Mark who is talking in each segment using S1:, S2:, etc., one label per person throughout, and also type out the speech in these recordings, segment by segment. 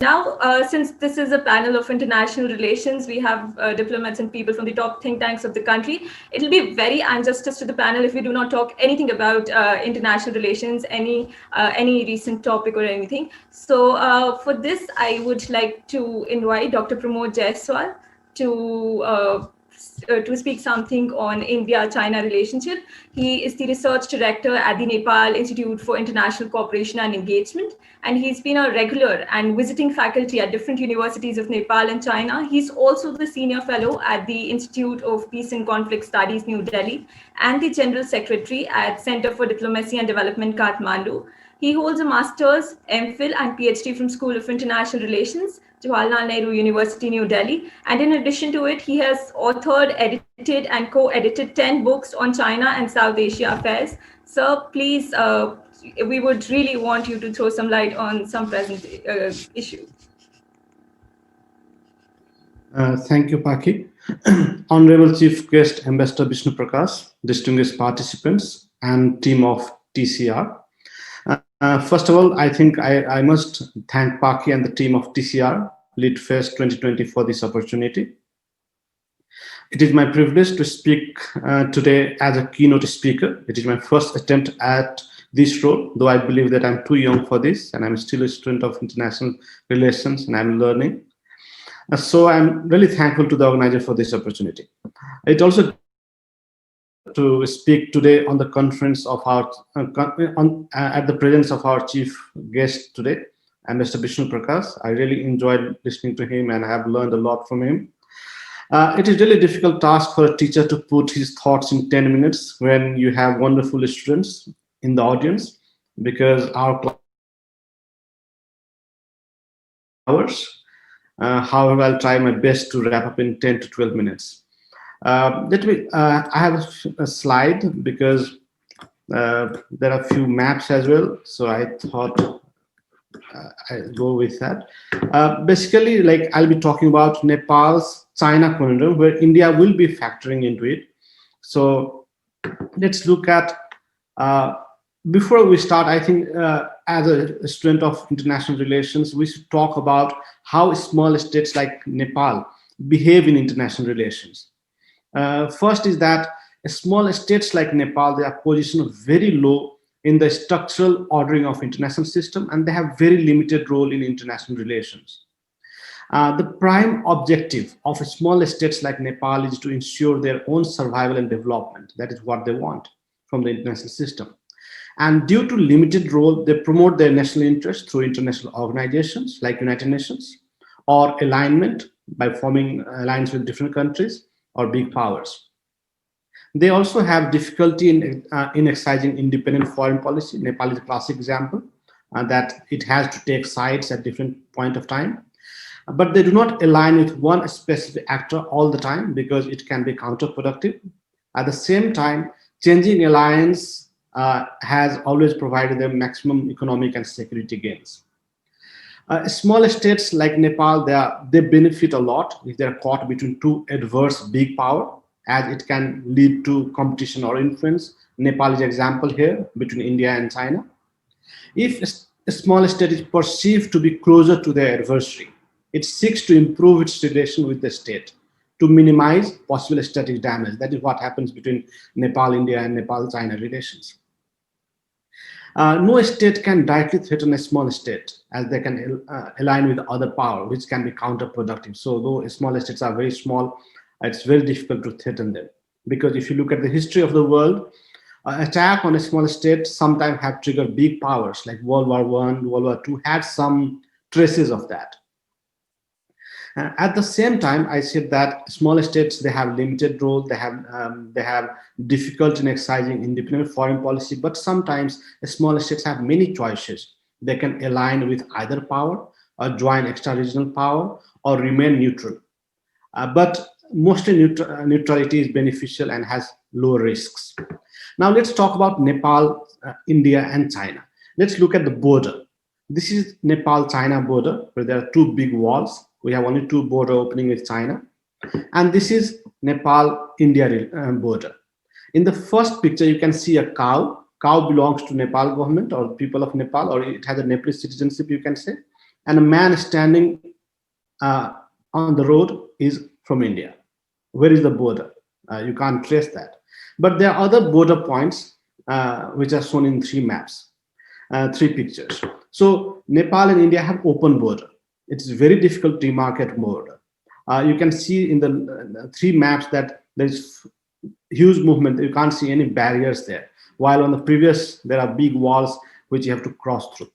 S1: Now, since this is a panel of international relations, we have diplomats and people from the top think tanks of the country. It'll be very injustice to the panel if we do not talk anything about international relations, any recent topic or anything. So for this, I would like to invite Dr. Pramod Jaiswal to speak something on India-China relationship. He is the research director at the Nepal Institute for International Cooperation and Engagement, and he's been a regular and visiting faculty at different universities of Nepal and China. He's also the senior fellow at the Institute of Peace and Conflict Studies, New Delhi, and the general secretary at Center for Diplomacy and Development, Kathmandu. He holds a master's, MPhil, and PhD from School of International Relations, Jawaharlal Nehru University, New Delhi. And in addition to it, he has authored, edited, and co-edited 10 books on China and South Asia affairs. Sir, please, we would really want you to throw some light on some present issues.
S2: Thank you, Paki. Honorable Chief Guest Ambassador Vishnu Prakash, distinguished participants, and team of TCR. First of all, I think I must thank Paki and the team of TCR, Lead Fest 2020, for this opportunity. It is my privilege to speak today as a keynote speaker. It is my first attempt at this role, though I believe that I'm too young for this, and I'm still a student of international relations, and I'm learning. So I'm really thankful to the organizer for this opportunity. It also to speak today on the conference of our at the presence of our chief guest today, and Mr. Vishnu Prakash. I really enjoyed listening to him and I have learned a lot from him. It is really a difficult task for a teacher to put his thoughts in 10 minutes when you have wonderful students in the audience, because our hours. However, I'll try my best to wrap up in 10 to 12 minutes. I have a slide because there are a few maps as well, so I thought I'll go with that. Basically, like, I'll be talking about Nepal's China conundrum, where India will be factoring into it. So let's look at, before we start, I think as a student of international relations, we should talk about how small states like Nepal behave in international relations. First is that small states like Nepal, they are positioned very low in the structural ordering of international system, and they have very limited role in international relations. The prime objective of small states like Nepal is to ensure their own survival and development. That is what they want from the international system. And due to limited role, they promote their national interest through international organizations like United Nations, or alignment by forming alliance with different countries or big powers. They also have difficulty in exercising independent foreign policy. Nepal is a classic example that it has to take sides at different point of time. But they do not align with one specific actor all the time because it can be counterproductive. At the same time, changing alliance has always provided them maximum economic and security gains. Small states like Nepal, they benefit a lot if they're caught between two adverse big power, as it can lead to competition or influence. Nepal is an example here between India and China. If a small state is perceived to be closer to their adversary, it seeks to improve its relation with the state to minimize possible static damage. That is what happens between Nepal, India, and Nepal-China relations. No state can directly threaten a small state, as they can align with other power, which can be counterproductive. So though small states are very small, it's very difficult to threaten them. Because if you look at the history of the world, attack on a small state sometimes have triggered big powers, like World War I, World War II had some traces of that. At the same time, I said that small states, they have limited role, they have difficulty in exercising independent foreign policy, but sometimes small states have many choices. They can align with either power, or join extra-regional power, or remain neutral. But mostly neutrality is beneficial and has low risks. Now let's talk about Nepal, India, and China. Let's look at the border. This is Nepal-China border, where there are two big walls. We have only two border opening with China. And this is Nepal-India border. In the first picture, you can see a cow. Cow belongs to Nepal government or people of Nepal, or it has a Nepalese citizenship, you can say. and a man standing on the road is from India. Where is the border? You can't trace that. But there are other border points which are shown in three maps, three pictures. So Nepal and India have open border. It's very difficult to demarcate border. You can see in the three maps that there's huge movement. You can't see any barriers there. While on the previous, there are big walls which you have to cross through.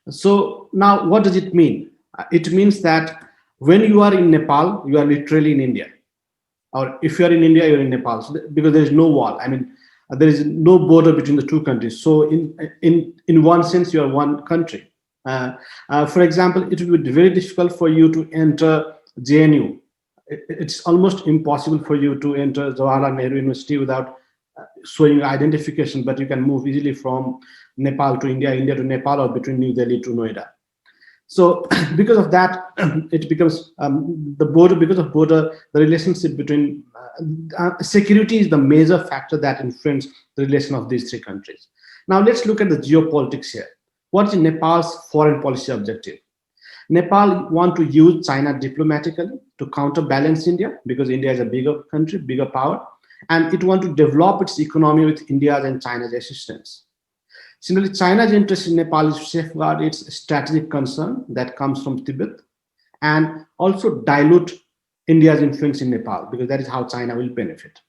S2: So now what does it mean? It means that when you are in Nepal, you are literally in India. Or if you are in India, you're in Nepal. So because there is no wall. I mean, there is no border between the two countries. So in one sense, you are one country. For example, it would be very difficult for you to enter JNU. It's almost impossible for you to enter Jawaharlal Nehru University without showing identification, but you can move easily from Nepal to India, India to Nepal, or between New Delhi to Noida. So because of that, it becomes the border, because of border, the relationship between security is the major factor that influences the relation of these three countries. Now let's look at the geopolitics here. What is Nepal's foreign policy objective? Nepal want to use China diplomatically to counterbalance India, because India is a bigger country, bigger power, and it want to develop its economy with India's and China's assistance. Similarly, China's interest in Nepal is to safeguard its strategic concern that comes from Tibet, and also dilute India's influence in Nepal, because that is how China will benefit.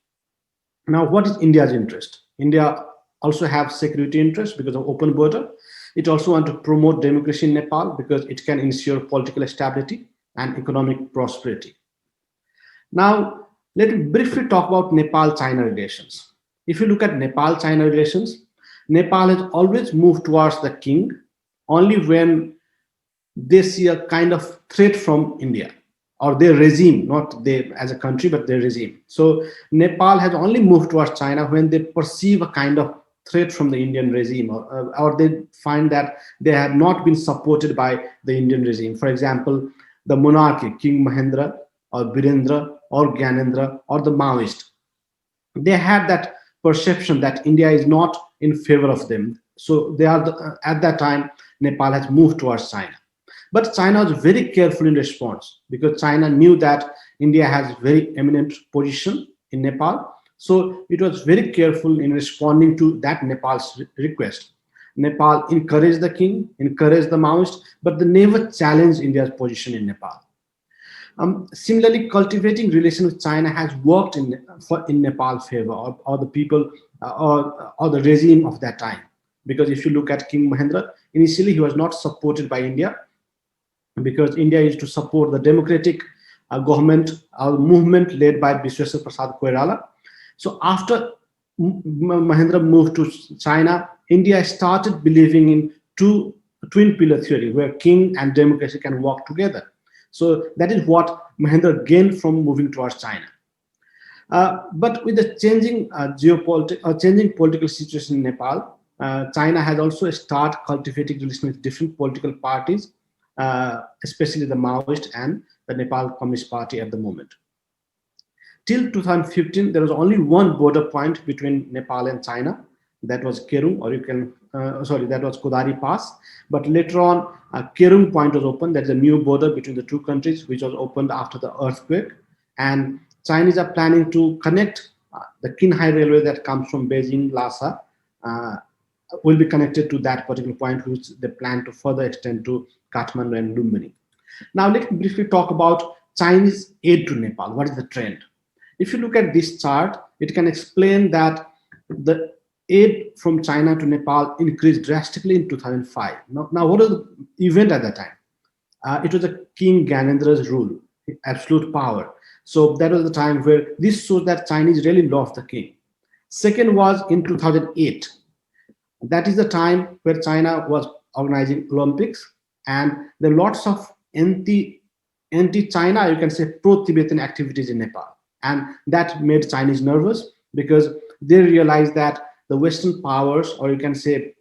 S2: Now, what is India's interest? India also have security interest because of open border. It also wants to promote democracy in Nepal because it can ensure political stability and economic prosperity. Now, let me briefly talk about Nepal-China relations. If you look at Nepal-China relations, Nepal has always moved towards the king only when they see a kind of threat from India or their regime, not they as a country, but their regime. So Nepal has only moved towards China when they perceive a kind of threat from the Indian regime, or they find that they have not been supported by the Indian regime. For example, the monarchy, King Mahendra or Birendra or Gyanendra or the Maoist, they had that perception that India is not in favor of them. So they are at that time, Nepal has moved towards China. But China was very careful in response, because China knew that India has very eminent position in Nepal. So it was very careful in responding to that Nepal's request. Nepal encouraged the king, encouraged the Maoist, but they never challenged India's position in Nepal. Similarly, cultivating relations with China has worked in Nepal's favor, or the people or the regime of that time. Because if you look at King Mahendra, initially he was not supported by India, because India used to support the democratic government movement led by Vishweswar Prasad Koirala. So after Mahendra moved to China, India started believing in twin pillar theory, where king and democracy can work together. So that is what Mahendra gained from moving towards China. But with the changing changing political situation in Nepal, China has also started cultivating relations with different political parties, especially the Maoist and the Nepal Communist Party at the moment. Till 2015, there was only one border point between Nepal and China. That was Kerung, or you can, that was Kodari Pass. But later on, Kerung point was opened. That's a new border between the two countries, which was opened after the earthquake. And Chinese are planning to connect the Qinghai railway that comes from Beijing, Lhasa, will be connected to that particular point, which they plan to further extend to Kathmandu and Lumbini. Now, let me briefly talk about Chinese aid to Nepal. What is the trend? If you look at this chart, it can explain that the aid from China to Nepal increased drastically in 2005. Now what was the event at that time? It was a King Gyanendra's rule, absolute power. So that was the time where this shows that Chinese really loved the king. Second was in 2008. That is the time where China was organizing Olympics, and there are lots of anti-China, you can say pro-Tibetan activities in Nepal. And that made Chinese nervous, because they realized that the Western powers, or you can say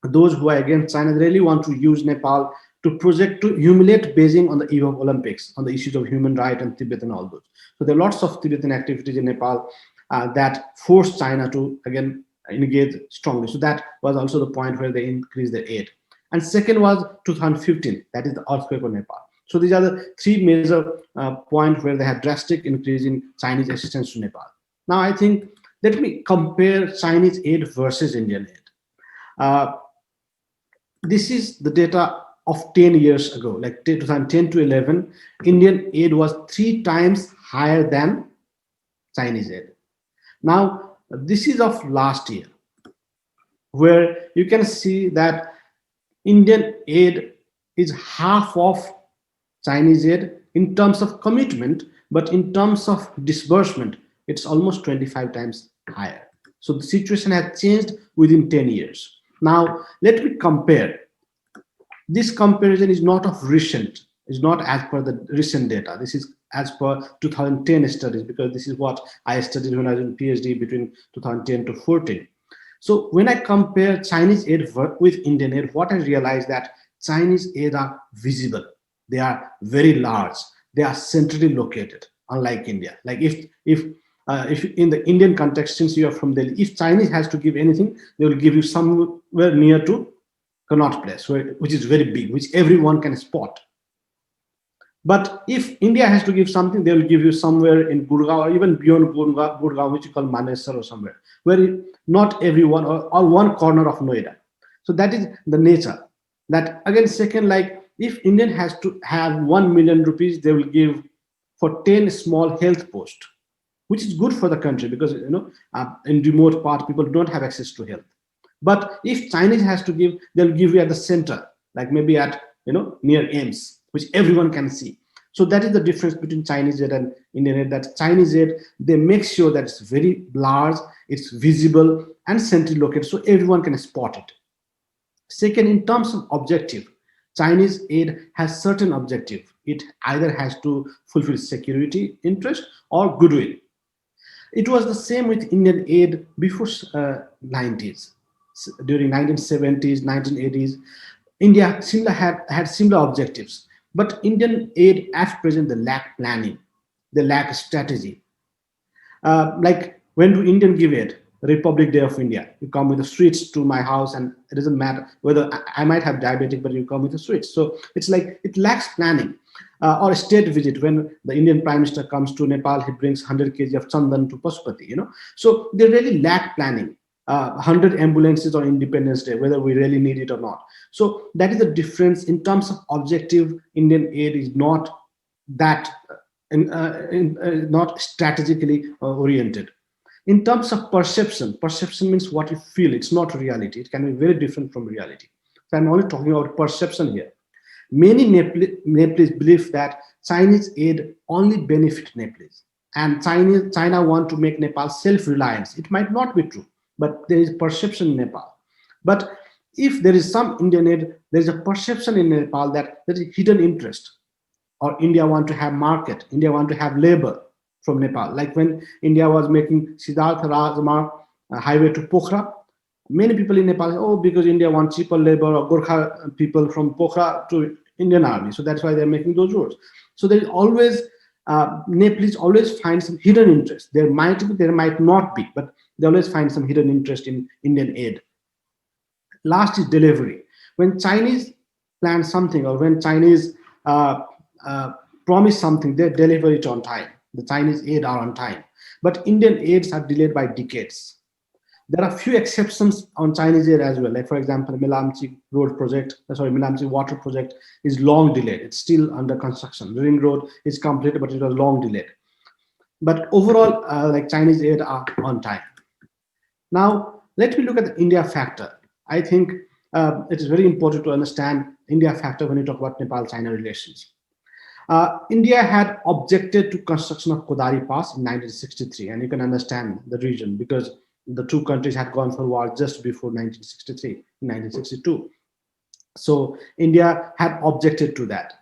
S2: those who are against China, really want to use Nepal to project, to humiliate Beijing on the eve of Olympics, on the issues of human rights and Tibet and all those. So there are lots of Tibetan activities in Nepal that forced China to, again, engage strongly. So that was also the point where they increased their aid. And second was 2015, that is the earthquake of Nepal. So these are the three major points where they had drastic increase in Chinese assistance to Nepal. Now I think, let me compare Chinese aid versus Indian aid. Uh, this is the data of 10 years ago, like 2010 to 11. Indian aid was 3 times higher than Chinese aid. Now, this is of last year, where you can see that Indian aid is half of Chinese aid in terms of commitment, but in terms of disbursement, it's almost 25 times higher. So the situation has changed within 10 years. Now, let me compare. This comparison is not of recent, is not as per the recent data. This is as per 2010 studies, because this is what I studied when I was in PhD between 2010 to 14. So when I compare Chinese aid with Indian aid, what I realized that Chinese aid are visible. They are very large. They are centrally located, unlike India. Like if in the Indian context, since you are from Delhi, if Chinese has to give anything, they will give you somewhere near to Connaught Place, which is very big, which everyone can spot. But if India has to give something, they will give you somewhere in Gurgaon or even beyond Gurgaon, which you call Manesar or somewhere, where not everyone or one corner of Noida. So that is the nature. That again, second, like if Indian has to have 1 million rupees, they will give for 10 small health posts, which is good for the country, because in remote part people don't have access to health. But if Chinese has to give, they'll give you at the center, like maybe at near AIMS, which everyone can see. So that is the difference between Chinese aid and Indian aid. That Chinese aid, they make sure that it's very large, it's visible and centrally located, so everyone can spot it. Second, in terms of objective, Chinese aid has certain objective. It either has to fulfill security interest or goodwill. It was the same with Indian aid before 90s. During 1970s, 1980s, India had similar objectives. But Indian aid at present, they lack planning, they lack strategy. Like when do Indian give aid? Republic Day of India. You come with the sweets to my house, and it doesn't matter whether I might have diabetic, but you come with the sweets. So it's like it lacks planning. Or a state visit, when the Indian Prime Minister comes to Nepal, he brings 100 kg of chandan to Pashupati. So they really lack planning. 100 ambulances on Independence Day, whether we really need it or not. So that is the difference in terms of objective. Indian aid is not that not strategically oriented. In terms of perception means what you feel. It's not reality. It can be very different from reality. So I'm only talking about perception here. Many Nepalese believe that Chinese aid only benefit Nepalese, and China want to make Nepal self-reliant. It might not be true, but there is perception in Nepal. But if there is some Indian aid, there is a perception in Nepal that there is hidden interest, or India want to have market, India want to have labor from Nepal. Like when India was making Siddhartha Rajmarg highway to Pokhara, many people in Nepal say, oh, because India wants cheaper labor, or Gorkha people from Pokhara to Indian army. So that's why they're making those roads. So there is always, Nepalese always find some hidden interest. There might be, there might not be, but they always find some hidden interest in Indian aid. Last is delivery. When Chinese plan something, or when Chinese promise something, they deliver it on time. The Chinese aid are on time. But Indian aids are delayed by decades. There are few exceptions on Chinese aid as well. Like for example, Melamchi water project is long delayed. It's still under construction. The ring road is completed, but it was long delayed. But overall, like Chinese aid are on time. Now, let me look at the India factor. I think it is very important to understand India factor when you talk about Nepal-China relations. India had objected to construction of Kodari Pass in 1963, and you can understand the reason, because the two countries had gone for war just before 1963, 1962. So India had objected to that.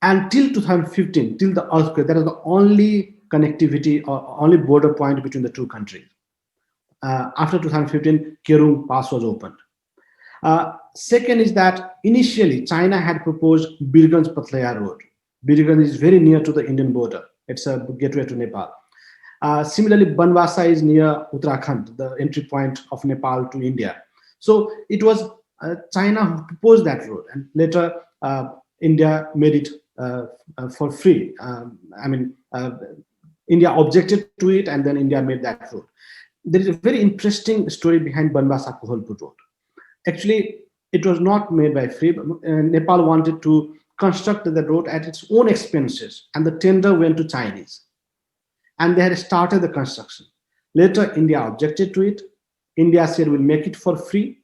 S2: Until 2015, till the earthquake, that was the only connectivity or only border point between the two countries. After 2015, Kerung Pass was opened. Second is that initially China had proposed Birganj-Patlaya Road. Birganj is very near to the Indian border. It's a gateway to Nepal. Similarly, Banwasa is near Uttarakhand, the entry point of Nepal to India. So it was China proposed that road, and later India made it for free. India objected to it, and then India made that road. There is a very interesting story behind Banbasa Kohalpur road. Actually, it was not made by free. Nepal wanted to construct the road at its own expenses, and the tender went to Chinese. And they had started the construction. Later, India objected to it. India said, we'll make it for free.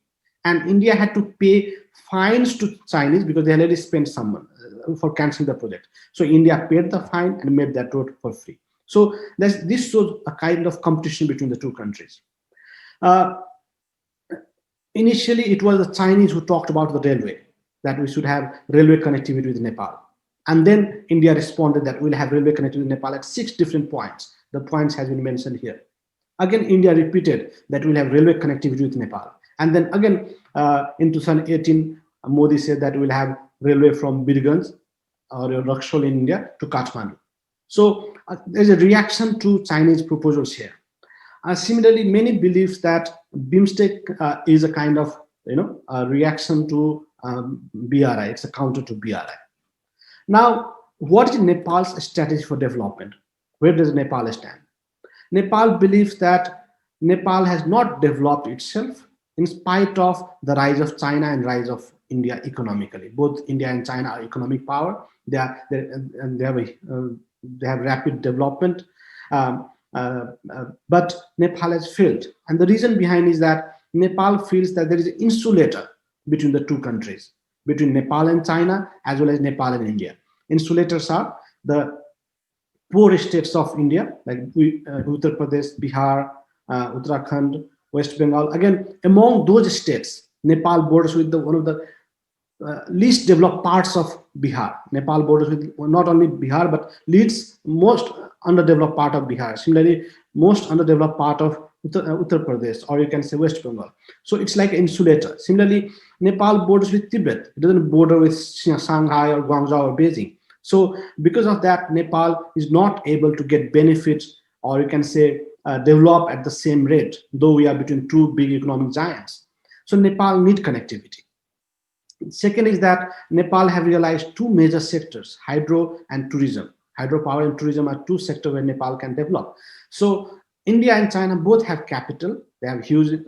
S2: And India had to pay fines to Chinese because they had already spent some for canceling the project. So India paid the fine and made that road for free. So this shows a kind of competition between the two countries. Initially, it was the Chinese who talked about the railway, that we should have railway connectivity with Nepal. And then India responded that we'll have railway connectivity with Nepal at 6 different points. The points has been mentioned here. Again, India repeated that we'll have railway connectivity with Nepal. And then again, in 2018, Modi said that we'll have railway from Birganj or Rakshol in India to Kathmandu. So there's a reaction to Chinese proposals here. Similarly, many believe that BIMSTEC is a kind of a reaction to BRI. It's a counter to BRI. Now, what is Nepal's strategy for development? Where does Nepal stand? Nepal believes that Nepal has not developed itself in spite of the rise of China and rise of India economically. Both India and China are economic power. They have rapid development, but Nepal has failed. And the reason behind is that Nepal feels that there is an insulator between the two countries, between Nepal and China, as well as Nepal and India. Insulators are the poor states of India, like Uttar Pradesh, Bihar, Uttarakhand, West Bengal. Again, among those states, Nepal borders with one of the least developed parts of Bihar. Nepal borders with not only Bihar, but leads most underdeveloped part of Bihar. Similarly, most underdeveloped part of Uttar Pradesh, or you can say West Bengal. So it's like an insulator. Similarly, Nepal borders with Tibet. It doesn't border with Shanghai or Guangzhou or Beijing. So because of that, Nepal is not able to get benefits, or you can say develop at the same rate, though we are between two big economic giants. So Nepal needs connectivity. Second is that Nepal have realized two major sectors, hydro and tourism. Hydropower and tourism are two sectors where Nepal can develop. So India and China both have capital. They have huge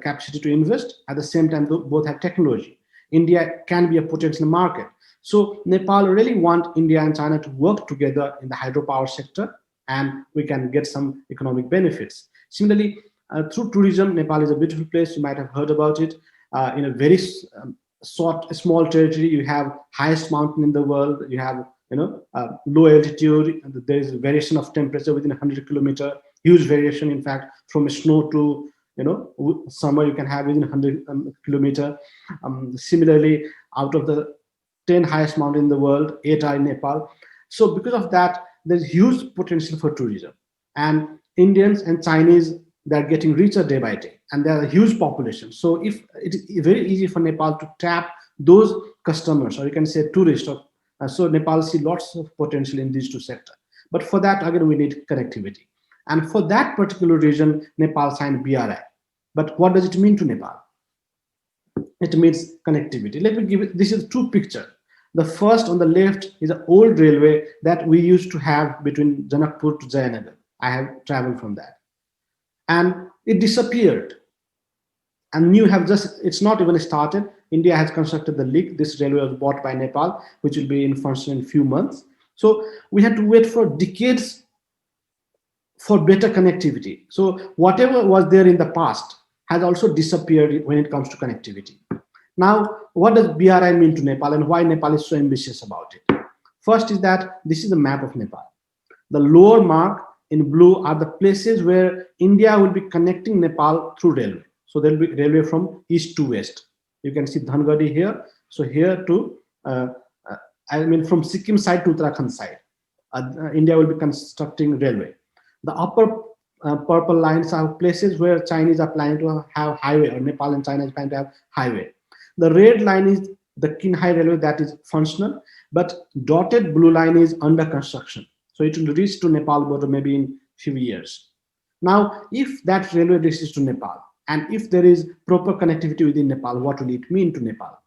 S2: capacity to invest. At the same time, both have technology. India can be a potential market. So Nepal really want India and China to work together in the hydropower sector, and we can get some economic benefits. Similarly, through tourism, Nepal is a beautiful place. You might have heard about it. In a very small territory, you have highest mountain in the world. You have low altitude. There is a variation of temperature within 100 kilometers. Huge variation, in fact, from snow to summer you can have within 100 kilometers. Similarly, out of the 10 highest mountains in the world, 8 are in Nepal. So because of that, there's huge potential for tourism. And Indians and Chinese, they're getting richer day by day, and there are a huge population. So if it is very easy for Nepal to tap those customers, or you can say tourists, so Nepal see lots of potential in these two sectors. But for that, again, we need connectivity. And for that particular region, Nepal signed BRI. But what does it mean to Nepal? It means connectivity. Let me give it, this is two pictures. The first on the left is an old railway that we used to have between Janakpur to Jayanagar. I have traveled from that. And it disappeared. And you have just, it's not even started. India has constructed the link. This railway was bought by Nepal, which will be in function in a few months. So we had to wait for decades for better connectivity. So whatever was there in the past has also disappeared when it comes to connectivity. Now, what does BRI mean to Nepal, and why Nepal is so ambitious about it? First is that this is the map of Nepal. The lower mark in blue are the places where India will be connecting Nepal through railway. So there will be railway from east to west. You can see Dhangadi here. So here to, from Sikkim side to Uttarakhand side, India will be constructing railway. The upper purple lines are places where Chinese are planning to have highway, or Nepal and China is planning to have highway. The red line is the Kinhai railway that is functional, but dotted blue line is under construction. So it will reach to Nepal border maybe in few years. Now, if that railway reaches to Nepal, And if there is proper connectivity within Nepal, what will it mean to Nepal?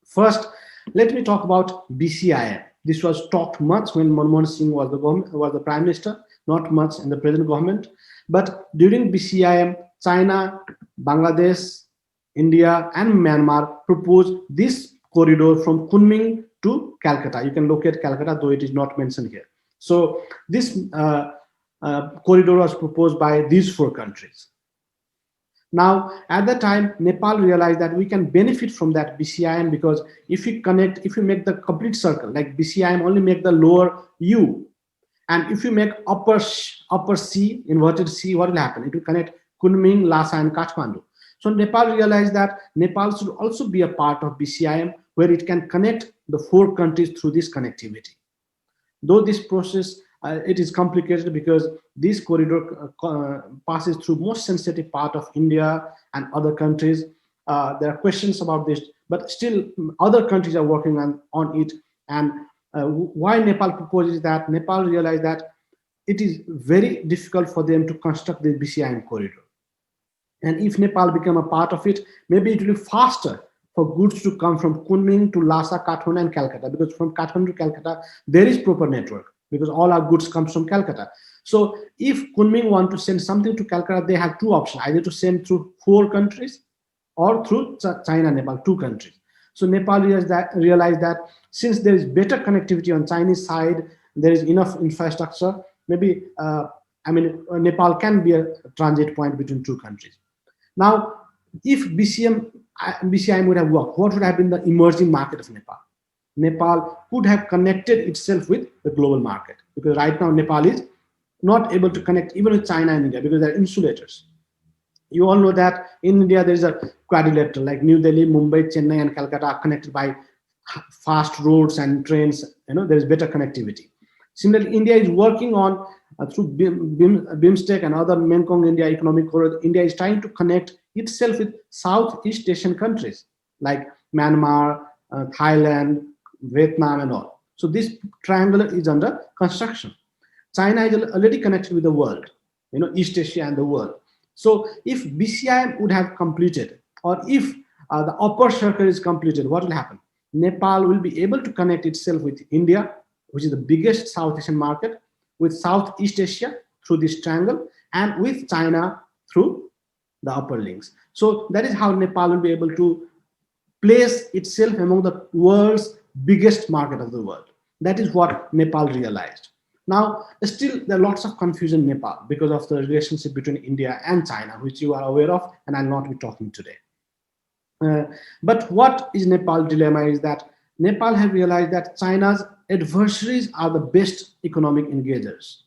S2: First, let me talk about BCIM. This was talked much when Manmohan Singh was the prime minister, not much in the present government. But during BCIM, China, Bangladesh, India, and Myanmar proposed this corridor from Kunming to Calcutta. You can locate Calcutta, though it is not mentioned here. So this corridor was proposed by these 4 countries. Now, at that time, Nepal realized that we can benefit from that BCIM, because if we make the complete circle, like BCIM only make the lower U, and if you make upper C, inverted C, what will happen? It will connect Kunming, Lhasa, and Kathmandu. So Nepal realized that Nepal should also be a part of BCIM, where it can connect the 4 countries through this connectivity. Though this process, it is complicated because this corridor passes through most sensitive part of India and other countries. There are questions about this, but still other countries are working on it. And why Nepal proposes that? Nepal realized that it is very difficult for them to construct the BCIM corridor. And if Nepal become a part of it, maybe it will be faster for goods to come from Kunming to Lhasa, Kathmandu, and Calcutta, because from Kathmandu to Calcutta, there is proper network, because all our goods comes from Calcutta. So if Kunming want to send something to Calcutta, they have 2 options, either to send through 4 countries or through China, Nepal, 2 countries. So Nepal realized that since there is better connectivity on Chinese side, there is enough infrastructure, maybe, Nepal can be a transit point between 2 countries. Now, if BCIM would have worked, what would have been the emerging market of Nepal? Nepal could have connected itself with the global market, because right now Nepal is not able to connect even with China and India, because they're insulators. You all know that in India there is a quadrilateral, like New Delhi, Mumbai, Chennai, and Calcutta are connected by fast roads and trains. There is better connectivity. Similarly, India is working on through BIMSTEC and other Mekong India Economic Corridor. India is trying to connect itself with Southeast Asian countries like Myanmar, Thailand, Vietnam, and all. So this triangle is under construction. China is already connected with the world, East Asia and the world. So if BCIM would have completed, or if the upper circle is completed, what will happen? Nepal will be able to connect itself with India, which is the biggest South Asian market, with Southeast Asia through this triangle, and with China through the upper links. So that is how Nepal will be able to place itself among the world's biggest market of the world. That is what Nepal realized. Now, still there are lots of confusion in Nepal because of the relationship between India and China, which you are aware of, and I'll not be talking today. But what is Nepal's dilemma is that Nepal have realized that China's adversaries are the best economic engagers.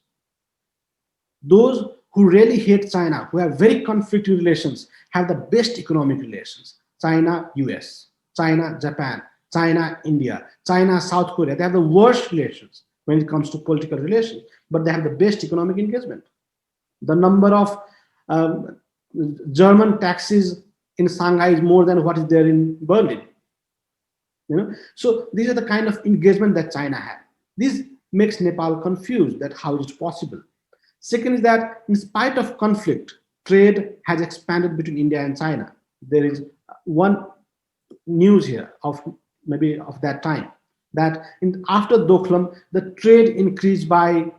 S2: Those who really hate China, who have very conflicting relations, have the best economic relations. China, US, China, Japan, China, India, China, South Korea. They have the worst relations when it comes to political relations, but they have the best economic engagement. The number of German taxis in Shanghai is more than what is there in Berlin. So these are the kind of engagement that China had. This makes Nepal confused that how is it possible. Second is that in spite of conflict, trade has expanded between India and China. There is one news here of that time, that after Doklam, the trade increased by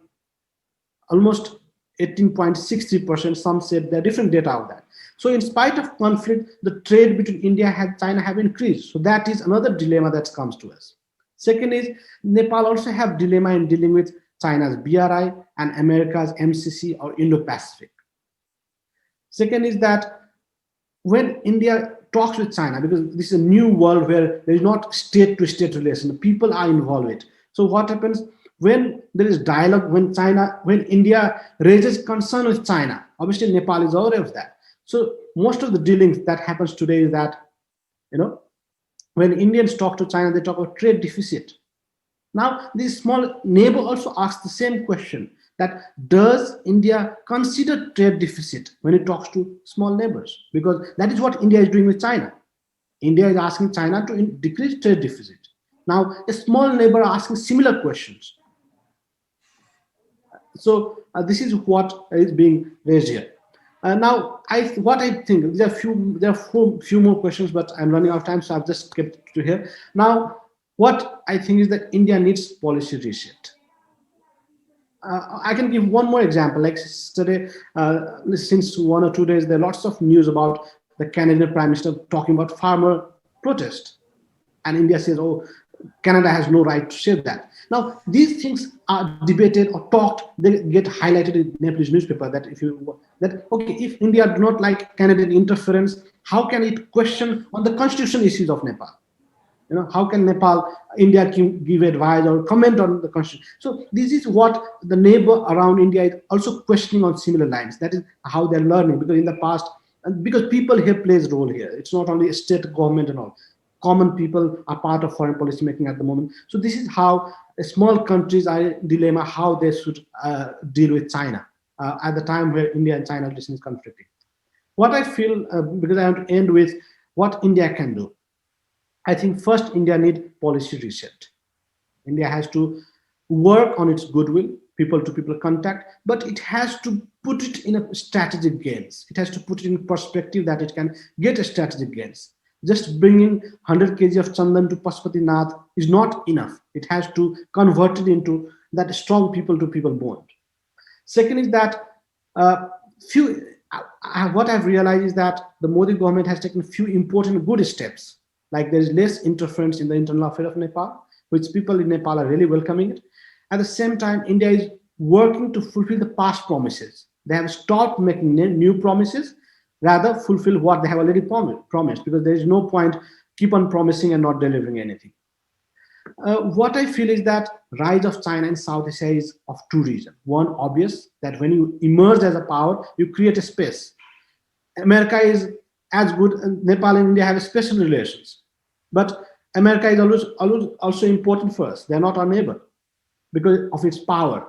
S2: almost 18.63%. Some said there are different data of that. So in spite of conflict, the trade between India and China have increased. So that is another dilemma that comes to us. Second is Nepal also have dilemma in dealing with China's BRI and America's MCC or Indo-Pacific. Second is that when India talks with China, because this is a new world where there is not state-to-state relation, people are involved with. So what happens when there is dialogue, when India raises concern with China, obviously Nepal is aware of that. So most of the dealings that happens today is that, when Indians talk to China, they talk about trade deficit. Now, this small neighbor also asks the same question, that does India consider trade deficit when it talks to small neighbors? Because that is what India is doing with China. India is asking China to decrease trade deficit. Now, a small neighbor asking similar questions. So this is what is being raised here. Now, what I think, there are few more questions, but I'm running out of time, so I've just kept it to here. Now, what I think is that India needs policy reset. I can give one more example. Like yesterday, since 1 or 2 days, there are lots of news about the Canadian Prime Minister talking about farmer protest, and India says, "Oh, Canada has no right to say that." Now, these things are debated or talked. They get highlighted in Nepalese newspaper that okay, if India do not like Canadian interference, how can it question on the constitution issues of Nepal? How can Nepal, India give advice or comment on the constitution? So this is what the neighbor around India is also questioning on similar lines. That is how they're learning, because in the past, and because people here plays a role here. It's not only state government and all. Common people are part of foreign policy making at the moment. So this is how small countries are in dilemma how they should deal with China at the time where India and China relations is conflicting. What I feel, because I want to end with what India can do. I think first India needs policy reset. India has to work on its goodwill, people-to-people contact, but it has to put it in a strategic gains. It has to put it in perspective that it can get a strategic gains. Just bringing 100 kg of chandan to Pashupatinath is not enough. It has to convert it into that strong people-to-people bond. Second is that what I've realized is that the Modi government has taken a few important good steps. Like there is less interference in the internal affairs of Nepal, which people in Nepal are really welcoming it. At the same time, India is working to fulfill the past promises. They have stopped making new promises, rather fulfill what they have already promised, because there is no point keep on promising and not delivering anything. What I feel is that rise of China in South Asia is of two reasons. One, obvious, that when you emerge as a power, you create a space. America is as good, Nepal and India have special relations. But America is always also important for us. They're not our neighbor because of its power.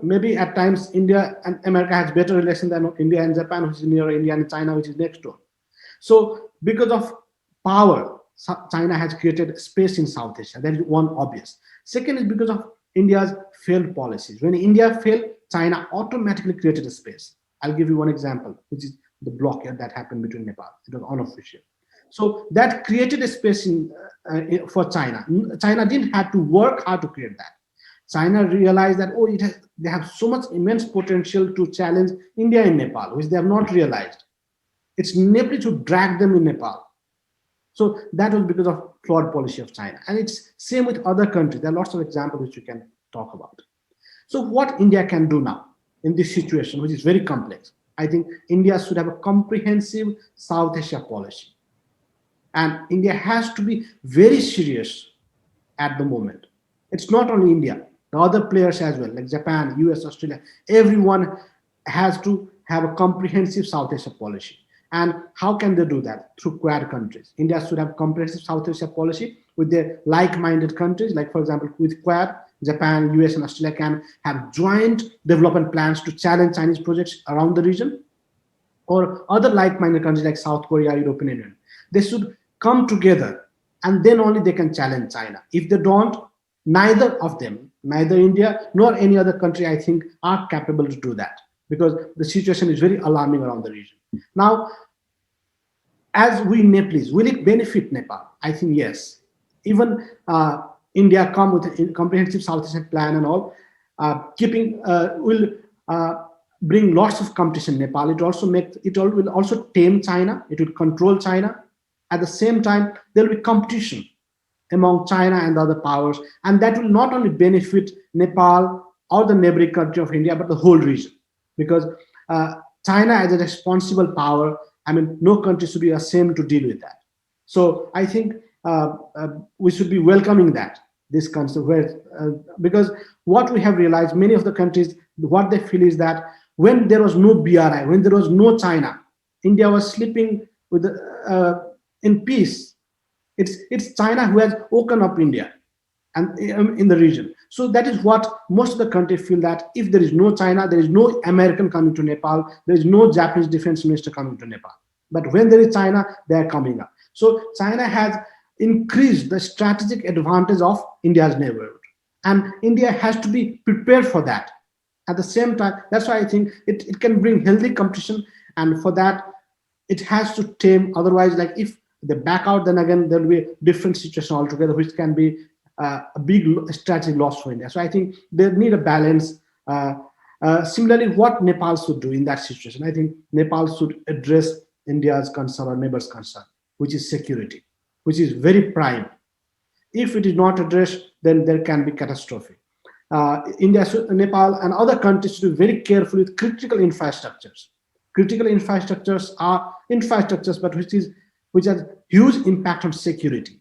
S2: Maybe at times India and America has better relations than India and Japan, which is near India, and China, which is next door. So because of power, China has created space in South Asia. That is one obvious. Second is because of India's failed policies. When India failed, China automatically created a space. I'll give you one example, which is the blockade that happened between Nepal. It was unofficial. So that created a space for China. China didn't have to work hard to create that. China realized that, they have so much immense potential to challenge India and Nepal, which they have not realized. It's simply to drag them in Nepal. So that was because of flawed policy of China. And it's same with other countries. There are lots of examples which we can talk about. So what India can do now in this situation, which is very complex, I think India should have a comprehensive South Asia policy. And India has to be very serious at the moment. It's not only India, the other players as well, like Japan, US, Australia, everyone has to have a comprehensive South Asia policy. And how can they do that? Through Quad countries. India should have comprehensive South Asia policy with their like-minded countries, like for example, with Quad, Japan, US, and Australia can have joint development plans to challenge Chinese projects around the region, or other like-minded countries like South Korea, European Union. They should come together, and then only they can challenge China. If they don't, neither of them, neither India nor any other country, I think, are capable to do that, because the situation is very alarming around the region. Now, as we Nepalese, will it benefit Nepal? I think yes. Even India come with a comprehensive South Asian plan and all, will bring lots of competition in Nepal. It will also tame China. It will control China. At the same time, there will be competition among China and the other powers, and that will not only benefit Nepal or the neighboring country of India, but the whole region, because China as a responsible power, no country should be ashamed to deal with that. So I think we should be welcoming this concept, because what we have realized, many of the countries, what they feel is that when there was no BRI, when there was no China, India was sleeping with in peace. It's China who has woken up India and in the region. So that is what most of the countries feel, that if there is no China, there is no American coming to Nepal, there is no Japanese defense minister coming to Nepal. But when there is China, they are coming up. So China has increased the strategic advantage of India's neighborhood. And India has to be prepared for that. At the same time, that's why I think it can bring healthy competition, and for that it has to tame. Otherwise, like if they back out, then again there will be a different situation altogether, which can be a big strategic loss for India. So I think they need a balance. Similarly, what Nepal should do in that situation, I think Nepal should address India's concern or neighbors' concern, which is security, which is very prime. If it is not addressed, then there can be catastrophe. India, Nepal, and other countries should be very careful with critical infrastructures. Critical infrastructures are infrastructures, but which has huge impact on security.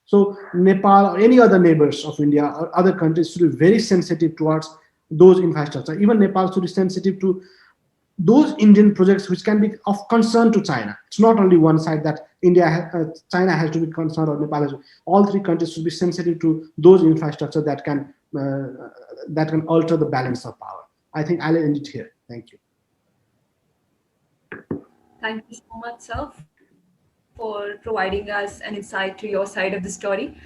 S2: So Nepal or any other neighbors of India or other countries should be very sensitive towards those infrastructure. Even Nepal should be sensitive to those Indian projects which can be of concern to China. It's not only one side that China has to be concerned, or Nepal has to. All three countries should be sensitive to those infrastructure that can alter the balance of power. I think I'll end it here. Thank you.
S1: Thank you so much, sir, for providing us an insight to your side of the story.